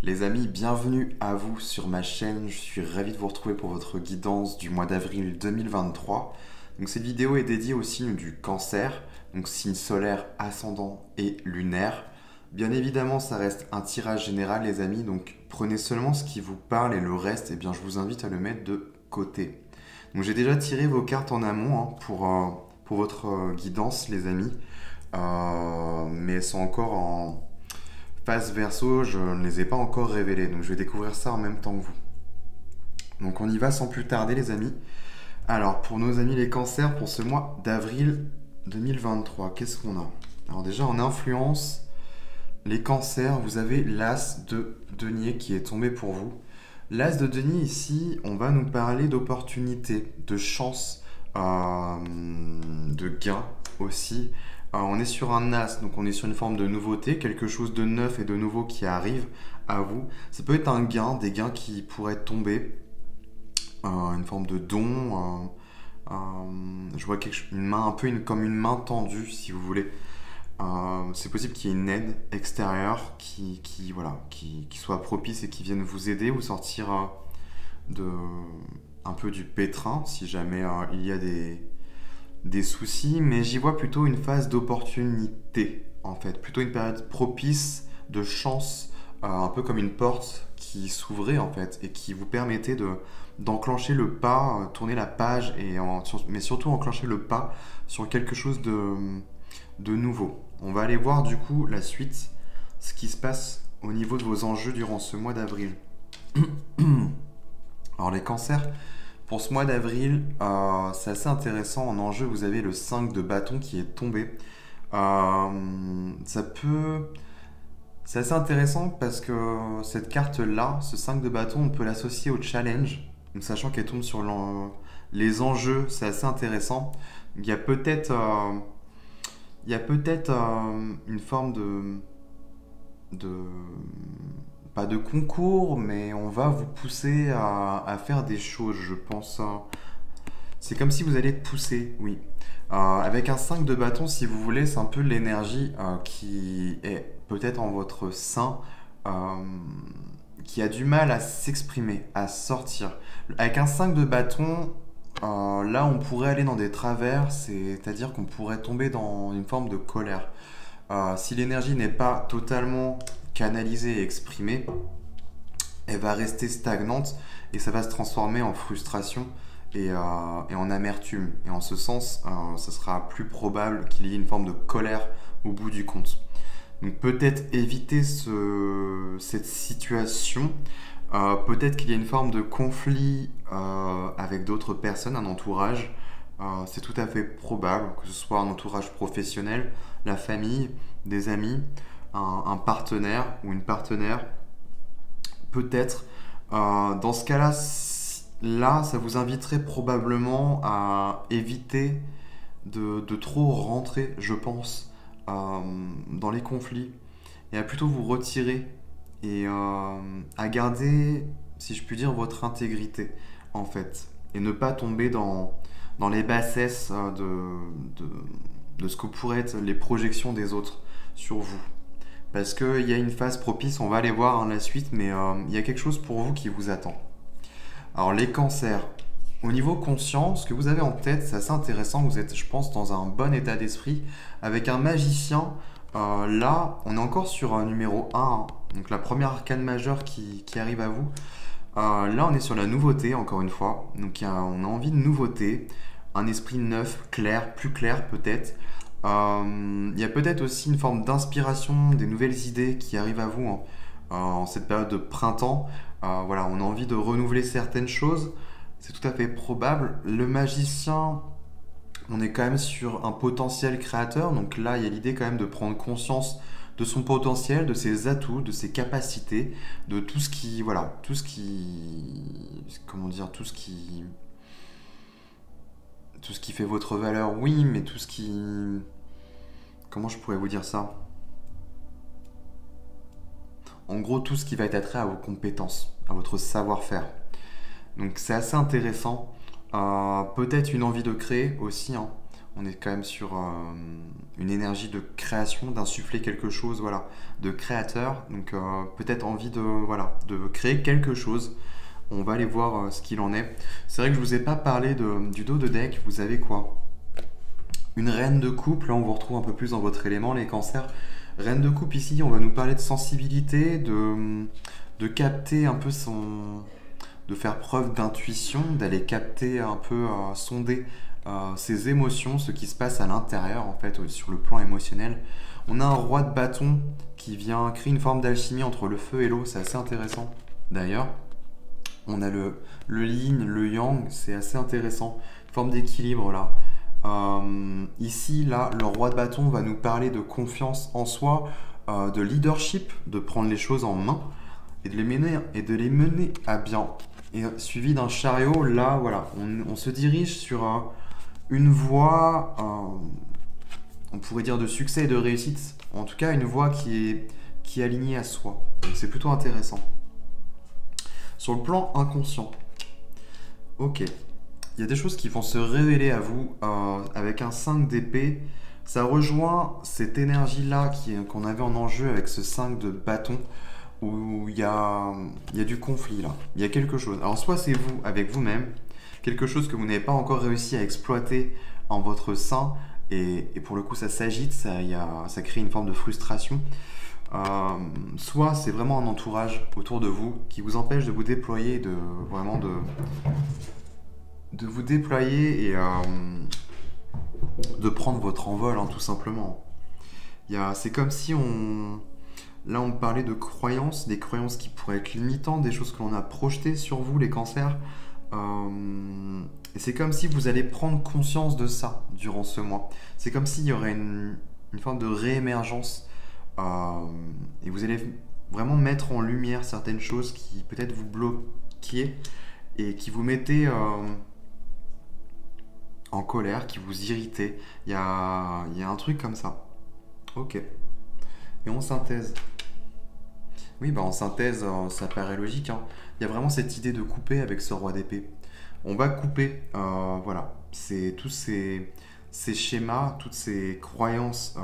Les amis, bienvenue à vous sur ma chaîne. Je suis ravi de vous retrouver pour votre guidance du mois d'avril 2023. Donc cette vidéo est dédiée au signe du Cancer, donc signe solaire, ascendant et lunaire. Bien évidemment, ça reste un tirage général les amis, donc prenez seulement ce qui vous parle et le reste, eh bien, je vous invite à le mettre de côté. Donc j'ai déjà tiré vos cartes en amont pour votre guidance les amis, mais elles sont encore en phase verso, je ne les ai pas encore révélées, donc je vais découvrir ça en même temps que vous. Donc on y va sans plus tarder les amis. Alors pour nos amis les cancers, pour ce mois d'avril 2023, qu'est-ce qu'on a? Alors déjà en influence, les cancers, vous avez l'as de denier qui est tombé pour vous. L'as de denier ici, on va nous parler d'opportunités, de chance, de gain aussi. On est sur un as, donc on est sur une forme de nouveauté, quelque chose de neuf et de nouveau qui arrive à vous. Ça peut être un gain, des gains qui pourraient tomber, une forme de don. Je vois une main, comme une main tendue, si vous voulez. C'est possible qu'il y ait une aide extérieure qui soit propice et qui vienne vous aider ou sortir un peu du pétrin si jamais il y a des soucis, mais j'y vois plutôt une phase d'opportunité en fait, plutôt une période propice de chance, un peu comme une porte qui s'ouvrait en fait et qui vous permettait d'enclencher le pas, tourner la page mais surtout enclencher le pas sur quelque chose de nouveau. On va aller voir du coup la suite, ce qui se passe au niveau de vos enjeux durant ce mois d'avril. Alors les cancers, pour ce mois d'avril, c'est assez intéressant. En enjeu, vous avez le 5 de bâton qui est tombé. C'est assez intéressant parce que cette carte-là, ce 5 de bâton, on peut l'associer au challenge. Donc, sachant qu'elle tombe sur les enjeux, c'est assez intéressant. Il y a peut-être une forme pas de concours, mais on va vous pousser à faire des choses, je pense. C'est comme si vous allez être poussé, oui. Avec un 5 de bâton, si vous voulez, c'est un peu l'énergie qui est peut-être en votre sein, qui a du mal à s'exprimer, à sortir. Avec un 5 de bâton, là, on pourrait aller dans des travers, c'est-à-dire qu'on pourrait tomber dans une forme de colère. Si l'énergie n'est pas totalement canalisée et exprimée, elle va rester stagnante et ça va se transformer en frustration et en amertume. Et en ce sens, ce sera plus probable qu'il y ait une forme de colère au bout du compte. Donc peut-être éviter cette situation. Peut-être qu'il y a une forme de conflit avec d'autres personnes, un entourage. C'est tout à fait probable que ce soit un entourage professionnel, la famille, des amis, un partenaire ou une partenaire. Peut-être. Dans ce cas-là, là, ça vous inviterait probablement à éviter de trop rentrer, je pense, dans les conflits et à plutôt vous retirer et à garder, si je puis dire, votre intégrité en fait et ne pas tomber dans les bassesses de ce que pourraient être les projections des autres sur vous. Parce qu'il y a une phase propice, on va aller voir la suite, mais il y a quelque chose pour vous qui vous attend. Alors les cancers, au niveau conscient, ce que vous avez en tête, c'est assez intéressant, vous êtes, je pense, dans un bon état d'esprit. Avec un magicien, là, on est encore sur un numéro 1, hein, donc la première arcane majeure qui arrive à vous. Là, on est sur la nouveauté, encore une fois, donc on a envie de nouveauté, un esprit neuf, clair, plus clair peut-être. Il y a peut-être aussi une forme d'inspiration, des nouvelles idées qui arrivent à vous en cette période de printemps. Voilà, on a envie de renouveler certaines choses, c'est tout à fait probable. Le magicien, on est quand même sur un potentiel créateur, donc là il y a l'idée quand même de prendre conscience de son potentiel, de ses atouts, de ses capacités, de tout ce qui, tout ce qui fait votre valeur, oui, mais tout ce qui... Comment je pourrais vous dire ça? En gros, tout ce qui va être attrait à vos compétences, à votre savoir-faire. Donc c'est assez intéressant. Peut-être une envie de créer aussi, hein. On est quand même sur une énergie de création, d'insuffler quelque chose, voilà, de créateur. Donc peut-être envie de, voilà, de créer quelque chose. On va aller voir ce qu'il en est. C'est vrai que je vous ai pas parlé du dos de deck. Vous avez quoi? Une reine de coupe. Là, on vous retrouve un peu plus dans votre élément, les cancers. Reine de coupe, ici, on va nous parler de sensibilité, de capter un peu de faire preuve d'intuition, d'aller capter un peu, sonder ses émotions, ce qui se passe à l'intérieur, en fait, sur le plan émotionnel. On a un roi de bâton qui vient créer une forme d'alchimie entre le feu et l'eau. C'est assez intéressant, d'ailleurs. On a le yin, le yang, c'est assez intéressant. Forme d'équilibre là. Ici, là, le roi de bâton va nous parler de confiance en soi, de leadership, de prendre les choses en main et de les mener à bien. Et suivi d'un chariot, là, voilà, on se dirige sur une voie, on pourrait dire de succès et de réussite. En tout cas, une voie qui est alignée à soi. Donc, c'est plutôt intéressant. Sur le plan inconscient, ok, il y a des choses qui vont se révéler à vous avec un 5 d'épée. Ça rejoint cette énergie-là qu'on avait en enjeu avec ce 5 de bâton, où il y a du conflit là. Il y a quelque chose. Alors soit c'est vous avec vous-même, quelque chose que vous n'avez pas encore réussi à exploiter en votre sein, et pour le coup ça s'agite, ça crée une forme de frustration. Soit c'est vraiment un entourage autour de vous qui vous empêche de vous déployer, de vous déployer et de prendre votre envol, hein, tout simplement. C'est comme si là on parlait de croyances, des croyances qui pourraient être limitantes, des choses que l'on a projetées sur vous, les cancers. Et c'est comme si vous allez prendre conscience de ça durant ce mois. C'est comme s'il y aurait une forme de réémergence. Et vous allez vraiment mettre en lumière certaines choses qui peut-être vous bloquaient et qui vous mettaient en colère, qui vous irritaient. Il y a un truc comme ça. Ok. Et en synthèse. Oui, bah en synthèse, ça paraît logique, hein. Il y a vraiment cette idée de couper avec ce roi d'épée. On va couper, voilà. C'est tous ces schémas, toutes ces croyances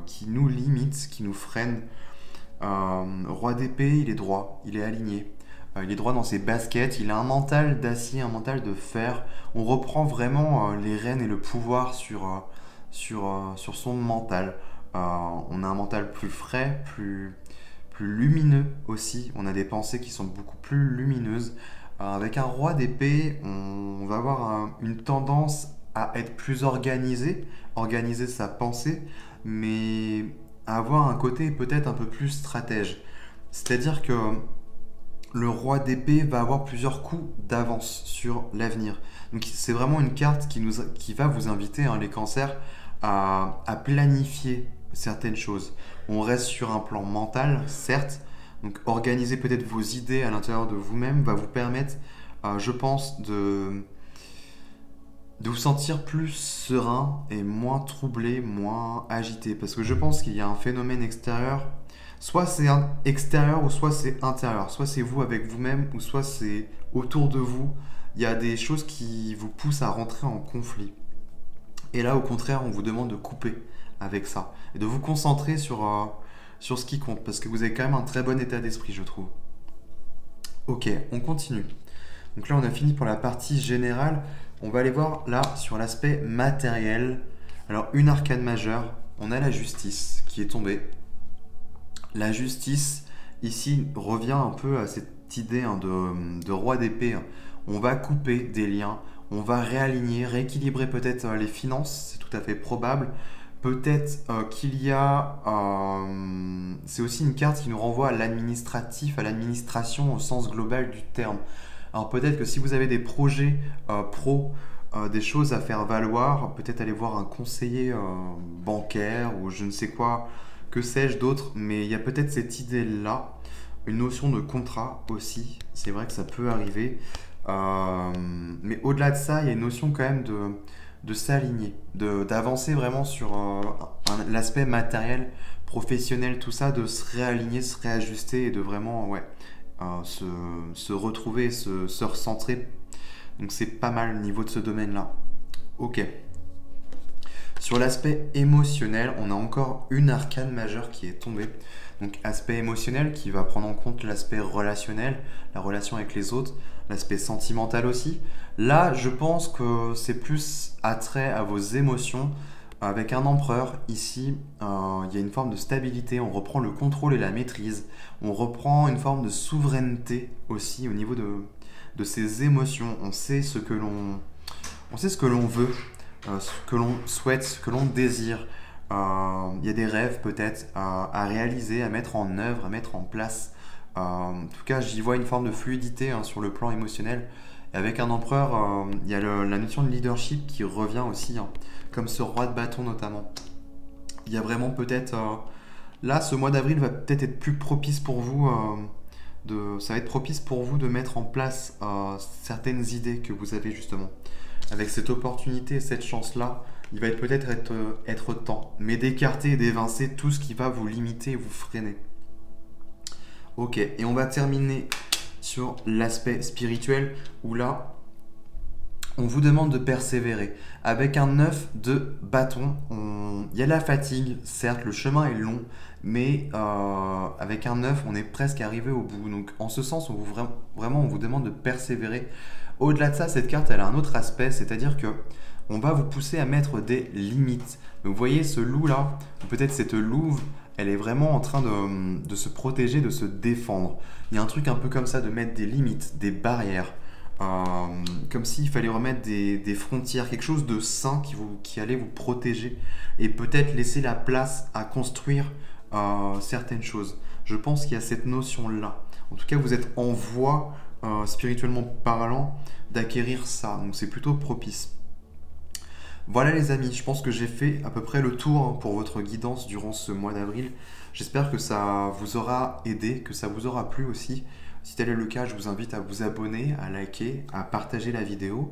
qui nous limitent, qui nous freinent. Roi d'épée, il est droit, il est aligné. Il est droit dans ses baskets, il a un mental d'acier, un mental de fer. On reprend vraiment les rênes et le pouvoir sur son mental. On a un mental plus frais, plus lumineux aussi. On a des pensées qui sont beaucoup plus lumineuses. Avec un roi d'épée, on va avoir une tendance à être plus organisé, organiser sa pensée, mais à avoir un côté peut-être un peu plus stratège. C'est-à-dire que le roi d'épée va avoir plusieurs coups d'avance sur l'avenir. Donc c'est vraiment une carte qui va vous inviter, hein, les cancers, à planifier certaines choses. On reste sur un plan mental, certes. Donc organiser peut-être vos idées à l'intérieur de vous-même va vous permettre, je pense, de vous sentir plus serein et moins troublé, moins agité. Parce que je pense qu'il y a un phénomène extérieur. Soit c'est extérieur ou soit c'est intérieur. Soit c'est vous avec vous-même ou soit c'est autour de vous. Il y a des choses qui vous poussent à rentrer en conflit. Et là, au contraire, on vous demande de couper avec ça. Et de vous concentrer sur ce qui compte. Parce que vous avez quand même un très bon état d'esprit, je trouve. Ok, on continue. Donc là, on a fini pour la partie générale. On va aller voir là sur l'aspect matériel. Alors, une arcane majeure. On a la justice qui est tombée. La justice, ici, revient un peu à cette idée, hein, de roi d'épée. On va couper des liens. On va réaligner, rééquilibrer peut-être les finances. C'est tout à fait probable. Peut-être qu'il y a... c'est aussi une carte qui nous renvoie à l'administratif, à l'administration au sens global du terme. Alors peut-être que si vous avez des projets pro, des choses à faire valoir, peut-être aller voir un conseiller bancaire ou je ne sais quoi, que sais-je d'autre. Mais il y a peut-être cette idée-là, une notion de contrat aussi. C'est vrai que ça peut arriver. Mais au-delà de ça, il y a une notion quand même de s'aligner, d'avancer vraiment sur l'aspect matériel, professionnel, tout ça, de se réaligner, se réajuster et de vraiment se retrouver, se recentrer. Donc c'est pas mal au niveau de ce domaine-là. Ok. Sur l'aspect émotionnel, on a encore une arcane majeure qui est tombée. Donc aspect émotionnel qui va prendre en compte l'aspect relationnel, la relation avec les autres, l'aspect sentimental aussi. Là, je pense que c'est plus attrait à vos émotions. Avec un empereur, ici, il y a une forme de stabilité, on reprend le contrôle et la maîtrise, on reprend une forme de souveraineté aussi au niveau de ses émotions. On sait ce que l'on veut, ce que l'on souhaite, ce que l'on désire. Il y a des rêves peut-être à réaliser, à mettre en œuvre, à mettre en place. En tout cas, j'y vois une forme de fluidité hein, sur le plan émotionnel. Et avec un empereur, il y a la notion de leadership qui revient aussi, hein, comme ce roi de bâton notamment. Il y a vraiment peut-être... là, ce mois d'avril va peut-être être plus propice pour vous. Ça va être propice pour vous de mettre en place certaines idées que vous avez justement. Avec cette opportunité, cette chance-là, il va peut-être être temps, mais d'écarter et d'évincer tout ce qui va vous limiter et vous freiner. Ok, et on va terminer sur l'aspect spirituel, où là, on vous demande de persévérer. Avec un 9 de bâton, il y a la fatigue, certes, le chemin est long, mais avec un 9, on est presque arrivé au bout. Donc en ce sens, vraiment, on vous demande de persévérer. Au-delà de ça, cette carte, elle a un autre aspect, c'est-à-dire que on va vous pousser à mettre des limites. Donc, vous voyez ce loup-là, ou peut-être cette louve, elle est vraiment en train de se protéger, de se défendre. Il y a un truc un peu comme ça, de mettre des limites, des barrières. Comme s'il fallait remettre des frontières, quelque chose de sain qui allait vous protéger et peut-être laisser la place à construire certaines choses. Je pense qu'il y a cette notion-là. En tout cas, vous êtes en voie, spirituellement parlant, d'acquérir ça. Donc c'est plutôt propice. Voilà les amis, je pense que j'ai fait à peu près le tour hein, pour votre guidance durant ce mois d'avril. J'espère que ça vous aura aidé, que ça vous aura plu aussi. Si tel est le cas, je vous invite à vous abonner, à liker, à partager la vidéo.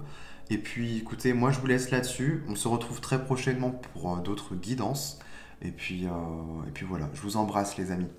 Et puis écoutez, moi je vous laisse là-dessus. On se retrouve très prochainement pour d'autres guidances. Et puis voilà, je vous embrasse les amis.